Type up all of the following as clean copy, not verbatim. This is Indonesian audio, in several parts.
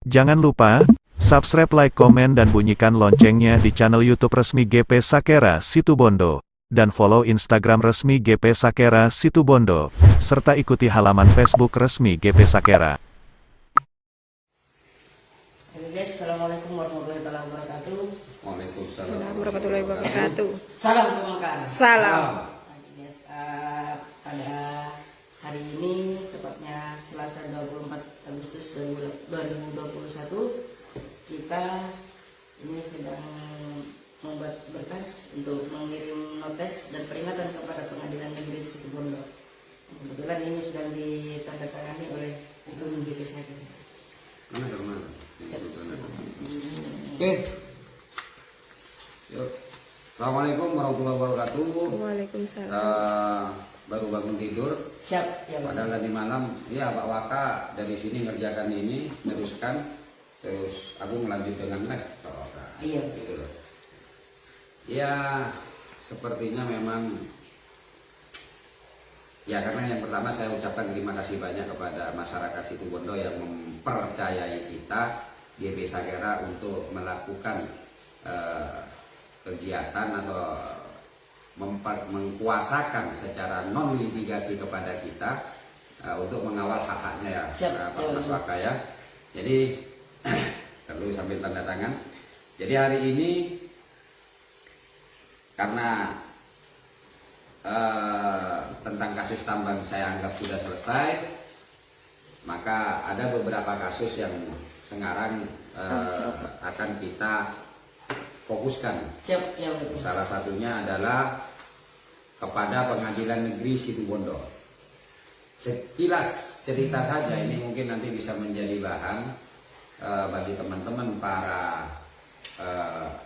Jangan lupa, subscribe, like, komen dan bunyikan loncengnya di channel YouTube resmi GP Sakera Situbondo. Dan follow Instagram resmi GP Sakera Situbondo, serta ikuti halaman Facebook resmi GP Sakera. Oke guys, assalamualaikum warahmatullahi wabarakatuh. Waalaikumsalam warahmatullahi wabarakatuh. Salam kebanggaan. Salam. Oke guys, pada hari ini tepatnya Selasa 24 Agustus 2021 kita ini sedang membuat berkas untuk mengirim notes dan peringatan kepada Pengadilan Negeri Situbondo. Kebetulan ini sedang ditandatangani oleh Ketum GP Sakera. Oke. Yuk. Assalamualaikum warahmatullahi wabarakatuh. Waalaikumsalam. Baru bangun tidur. Siap ya Pak. Padahal tadi malam, ya Pak Waka dari sini ngerjakan ini, teruskan, terus aku ngelanjut dengan les Pak Waka. Iya. Gitu loh. Ya, sepertinya memang. Ya, karena yang pertama saya ucapkan terima kasih banyak kepada masyarakat Situbondo yang mempercayai kita GP Sakera untuk melakukan kegiatan atau mengkuasakan secara non litigasi kepada kita untuk mengawal hak-haknya ya. Siap, Pak Mas Waka ya. Jadi perlu sambil tanda tangan. Jadi hari ini karena tentang kasus tambang saya anggap sudah selesai, maka ada beberapa kasus yang sekarang akan kita fokuskan. Siap ya Pak. Salah satunya adalah kepada Pengadilan Negeri Situbondo. Sekilas cerita saja, ini mungkin nanti bisa menjadi bahan bagi teman-teman para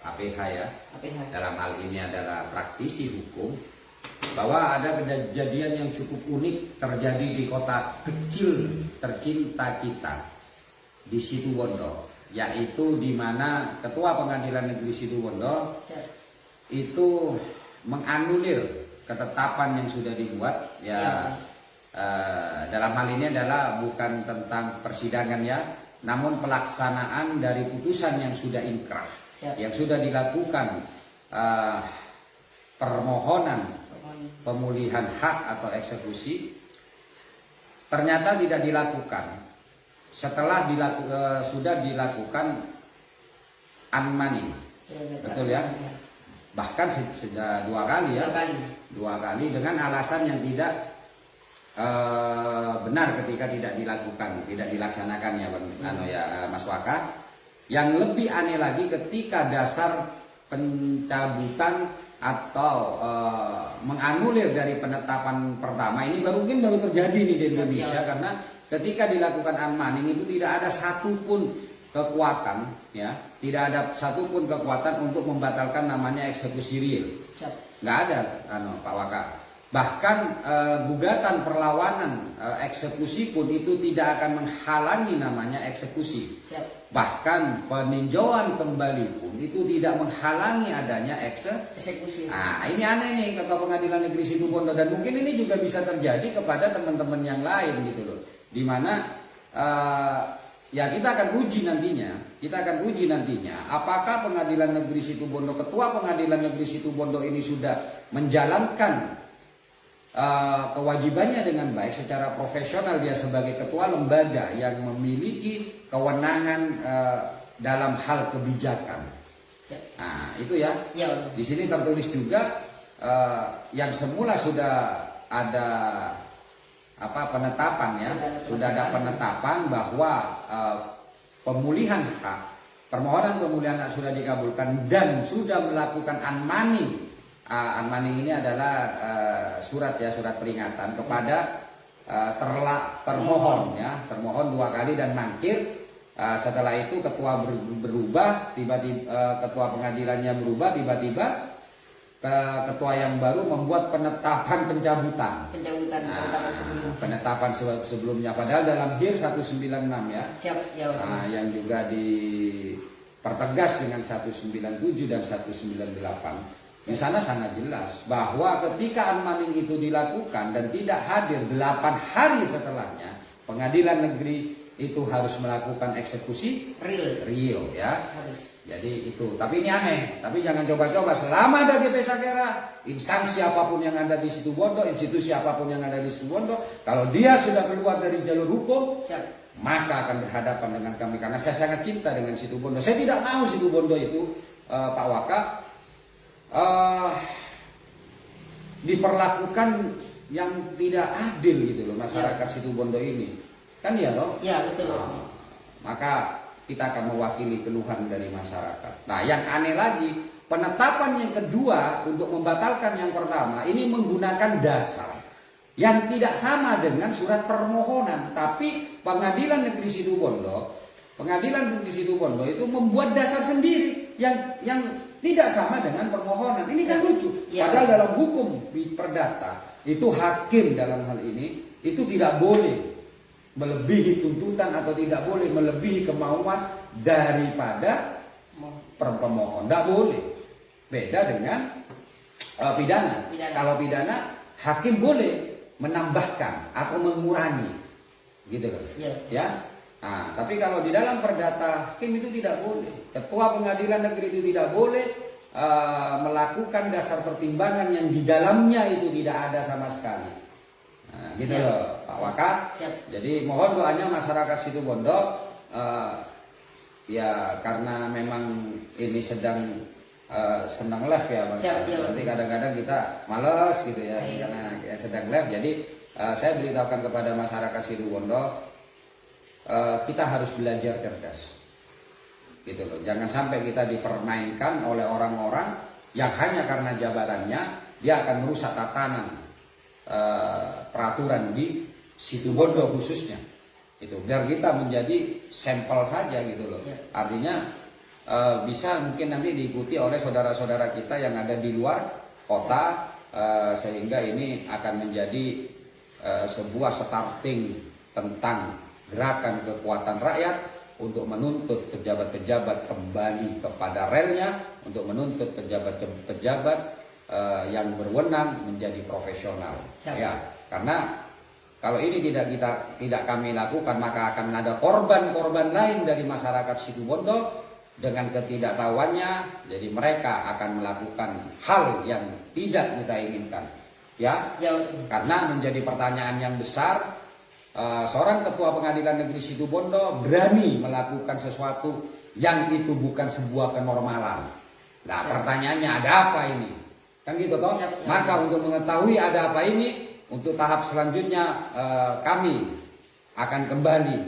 APH ya. APH. Dalam hal ini adalah praktisi hukum, bahwa ada kejadian yang cukup unik terjadi di kota kecil tercinta kita di Situbondo, yaitu di mana Ketua Pengadilan Negeri Situbondo itu menganulir ketetapan yang sudah dibuat ya. Dalam hal ini adalah bukan tentang persidangan ya, namun pelaksanaan dari putusan yang sudah inkrah, yang sudah dilakukan permohonan pemulihan hak atau eksekusi, ternyata tidak dilakukan. Setelah sudah dilakukan unmoney, betul ya? Bahkan sudah dua kali ya, dua kali dengan alasan yang tidak benar ketika tidak dilakukan, tidak dilaksanakan ya, Mas Waka. Yang lebih aneh lagi ketika dasar pencabutan atau menganulir dari penetapan pertama ini baru terjadi nih di Indonesia, karena ketika dilakukan unmoney itu tidak ada satupun kekuatan ya, tidak ada satupun kekuatan untuk membatalkan namanya eksekusi real. Nggak ada Pak Waka. Bahkan gugatan perlawanan eksekusi pun itu tidak akan menghalangi namanya eksekusi. Bahkan peninjauan kembali pun itu tidak menghalangi adanya eksekusi. Nah, ini aneh nih Ketua Pengadilan Negeri Situbondo, dan mungkin ini juga bisa terjadi kepada teman-teman yang lain gitu loh. Dimana ya kita akan uji nantinya, apakah Pengadilan Negeri Situbondo, Ketua Pengadilan Negeri Situbondo ini sudah menjalankan kewajibannya dengan baik secara profesional, dia sebagai ketua lembaga yang memiliki kewenangan dalam hal kebijakan. Nah, itu ya. Di sini tertulis juga yang semula sudah ada penetapan ya, sudah ada penetapan bahwa pemulihan hak, permohonan pemulihan hak sudah dikabulkan dan sudah melakukan unmoney. Unmoney ini adalah surat peringatan kepada termohon ya, termohon dua kali dan mangkir. Setelah itu ketua berubah, tiba-tiba ketua pengadilannya berubah, tiba-tiba ketua yang baru membuat penetapan pencabutan. Penetapan sebelumnya, padahal dalam HIR 196 ya. Yang juga dipertegas dengan 197 dan 198. Di sana sangat jelas bahwa ketika unmoney itu dilakukan dan tidak hadir 8 hari setelahnya, Pengadilan Negeri itu harus melakukan eksekusi real ya. Harus. Jadi itu, tapi ini aneh, tapi jangan coba-coba selama ada GP Sakera, instansi apapun yang ada di Situbondo, institusi apapun yang ada di Situbondo, kalau dia sudah keluar dari jalur hukum, Siap. maka akan berhadapan dengan kami karena saya sangat cinta dengan Situbondo. Saya tidak mau Situbondo itu Pak Waka diperlakukan yang tidak adil gitu loh masyarakat Situbondo ini. Kan ya loh? Ya, betul. Maka kita akan mewakili keluhan dari masyarakat. Nah, yang aneh lagi, penetapan yang kedua untuk membatalkan yang pertama ini menggunakan dasar yang tidak sama dengan surat permohonan, tapi Pengadilan Negeri Situbondo itu membuat dasar sendiri yang tidak sama dengan permohonan. Ini kan lucu. Ya. Padahal dalam hukum perdata itu hakim dalam hal ini itu tidak boleh melebihi tuntutan atau tidak boleh melebihi kemauan daripada pemohon. Tidak boleh. Beda dengan pidana. Kalau pidana hakim boleh menambahkan atau mengurangi, gitu loh. Ya. Nah, tapi kalau di dalam perdata hakim itu tidak boleh. Ketua Pengadilan Negeri itu tidak boleh melakukan dasar pertimbangan yang di dalamnya itu tidak ada sama sekali. Nah, gitu loh Pak Waka. Jadi mohon doanya masyarakat Situbondo ya karena memang ini sedang live ya Mas. Nanti kadang-kadang kita males gitu ya karena ya sedang live. Jadi saya beritahukan kepada masyarakat Situbondo kita harus belajar cerdas. Gitu loh. Jangan sampai kita dipermainkan oleh orang-orang yang hanya karena jabatannya dia akan merusak tatanan peraturan di Situbondo khususnya itu biar kita menjadi sampel saja gitu loh. Artinya bisa mungkin nanti diikuti oleh saudara-saudara kita yang ada di luar kota sehingga ini akan menjadi sebuah starting tentang gerakan kekuatan rakyat untuk menuntut pejabat-pejabat kembali kepada relnya, untuk menuntut pejabat-pejabat yang berwenang menjadi profesional. Ya, karena kalau ini tidak kami lakukan maka akan ada korban-korban lain dari masyarakat Situbondo dengan ketidaktahuannya. Jadi mereka akan melakukan hal yang tidak kita inginkan. Ya, karena menjadi pertanyaan yang besar. Seorang ketua Pengadilan Negeri Situbondo berani melakukan sesuatu yang itu bukan sebuah kenormalan. Nah, pertanyaannya ada apa ini? Kan gitu toh? Maka untuk mengetahui ada apa ini, untuk tahap selanjutnya kami akan kembali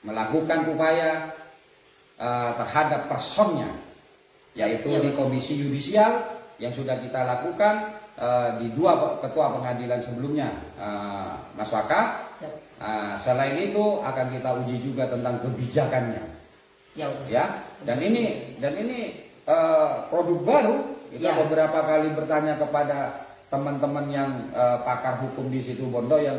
melakukan upaya terhadap personnya, yaitu di Komisi Yudisial yang sudah kita lakukan di dua ketua pengadilan sebelumnya, Mas Waka. Selain itu akan kita uji juga tentang kebijakannya. Ya, dan ini produk baru. Kita beberapa kali bertanya kepada teman-teman yang pakar hukum di Situbondo yang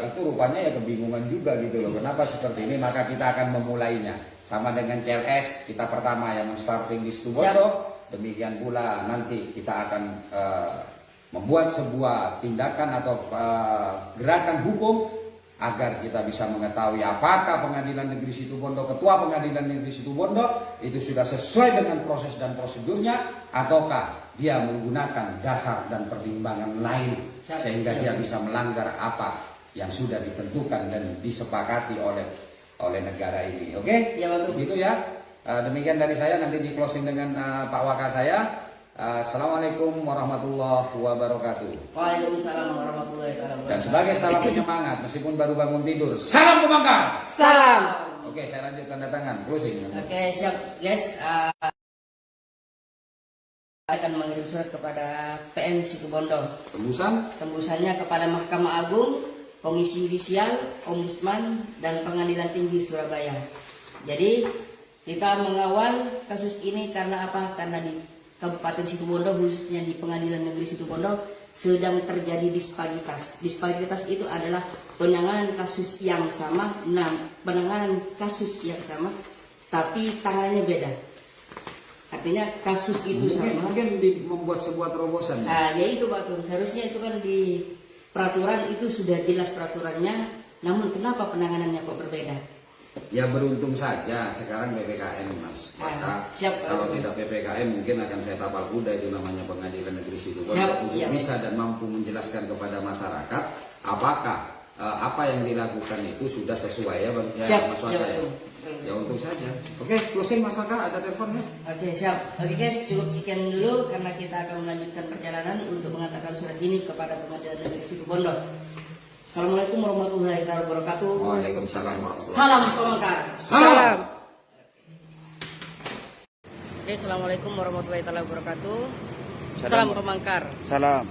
itu rupanya ya kebingungan juga gitu loh. Kenapa seperti ini? Maka kita akan memulainya. Sama dengan CLS, kita pertama yang starting di Situbondo. Demikian pula nanti kita akan membuat sebuah tindakan atau gerakan hukum agar kita bisa mengetahui apakah Pengadilan Negeri Situbondo, Ketua Pengadilan Negeri Situbondo itu sudah sesuai dengan proses dan prosedurnya, ataukah dia menggunakan dasar dan pertimbangan lain sehingga dia bisa melanggar apa yang sudah ditentukan dan disepakati oleh negara ini. Oke? Ya, betul. Gitu ya. Demikian dari saya, nanti di closing dengan Pak Waka saya. Assalamualaikum warahmatullahi wabarakatuh. Waalaikumsalam warahmatullahi wabarakatuh. Dan sebagai salam penyemangat meskipun baru bangun tidur, salam pembangkang. Salam. Oke, saya lanjut tanda tangan. Closing. Oke, siap guys. Akan mengirim surat kepada PN Situbondo. Tembusannya kepada Mahkamah Agung, Komisi Yudisial, Ombudsman, dan Pengadilan Tinggi Surabaya. Jadi kita mengawal kasus ini karena apa? Karena di Kabupaten Situbondo, khususnya di Pengadilan Negeri Situbondo, sedang terjadi disparitas. Disparitas itu adalah penanganan kasus yang sama, tapi tangannya beda. Artinya kasus itu sama. Mungkin membuat sebuah terobosan. Ya itu Pak Tur. Seharusnya itu kan di peraturan itu sudah jelas peraturannya. Namun kenapa penanganannya kok berbeda? Ya beruntung saja sekarang PPKM Mas. Maka siap. kalau tidak PPKM mungkin akan saya tapal kuda, itu namanya Pengadilan Negeri Situbondo, Siap, untuk iya. bisa dan mampu menjelaskan kepada masyarakat apakah apa yang dilakukan itu sudah sesuai ya Bang ya, Siap, Mas iya, Waka ya. betul. Ya untung saja. Oke, closing Mas Waka, ada teleponnya. Oke, siap. Oke guys, cukup sekian dulu karena kita akan melanjutkan perjalanan untuk mengantarkan surat ini kepada Pengadilan Negeri Situbondo. Assalamualaikum warahmatullahi wabarakatuh. Waalaikumsalam warahmatullahi Salam Pemangkar. Salam. Oke, assalamualaikum warahmatullahi wabarakatuh. Salam Pemangkar. Salam.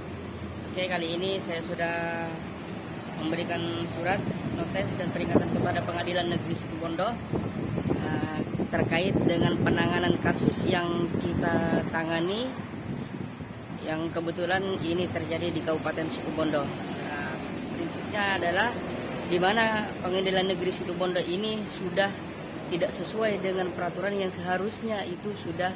Oke, kali ini saya sudah memberikan surat notis dan peringatan kepada Pengadilan Negeri Situbondo terkait dengan penanganan kasus yang kita tangani, yang kebetulan ini terjadi di Kabupaten Situbondo. Prinsipnya adalah di mana Pengadilan Negeri Situbondo ini sudah tidak sesuai dengan peraturan yang seharusnya itu sudah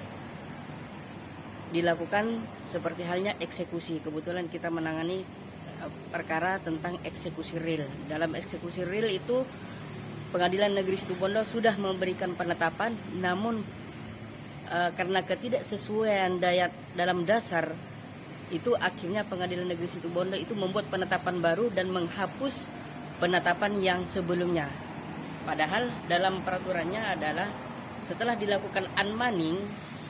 dilakukan, seperti halnya eksekusi. Kebetulan kita menangani perkara tentang eksekusi real. Dalam eksekusi real itu Pengadilan Negeri Situbondo sudah memberikan penetapan, namun karena ketidaksesuaian dalam dasar itu akhirnya Pengadilan Negeri Situbondo itu membuat penetapan baru dan menghapus penetapan yang sebelumnya. Padahal dalam peraturannya adalah setelah dilakukan unmanning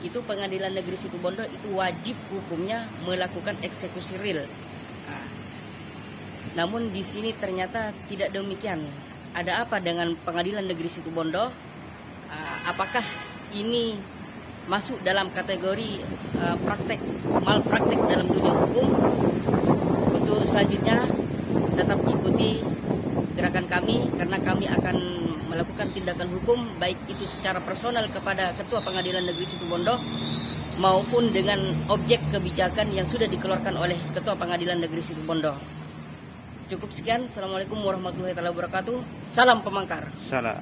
itu Pengadilan Negeri Situbondo itu wajib hukumnya melakukan eksekusi real. Namun di sini ternyata tidak demikian. Ada apa dengan Pengadilan Negeri Situbondo? Apakah ini masuk dalam kategori malpraktek dalam dunia hukum? Untuk selanjutnya tetap ikuti gerakan kami, karena kami akan melakukan tindakan hukum baik itu secara personal kepada Ketua Pengadilan Negeri Situbondo maupun dengan objek kebijakan yang sudah dikeluarkan oleh Ketua Pengadilan Negeri Situbondo. Cukup sekian. Assalamualaikum warahmatullahi wabarakatuh. Salam Pemangkar. Salam.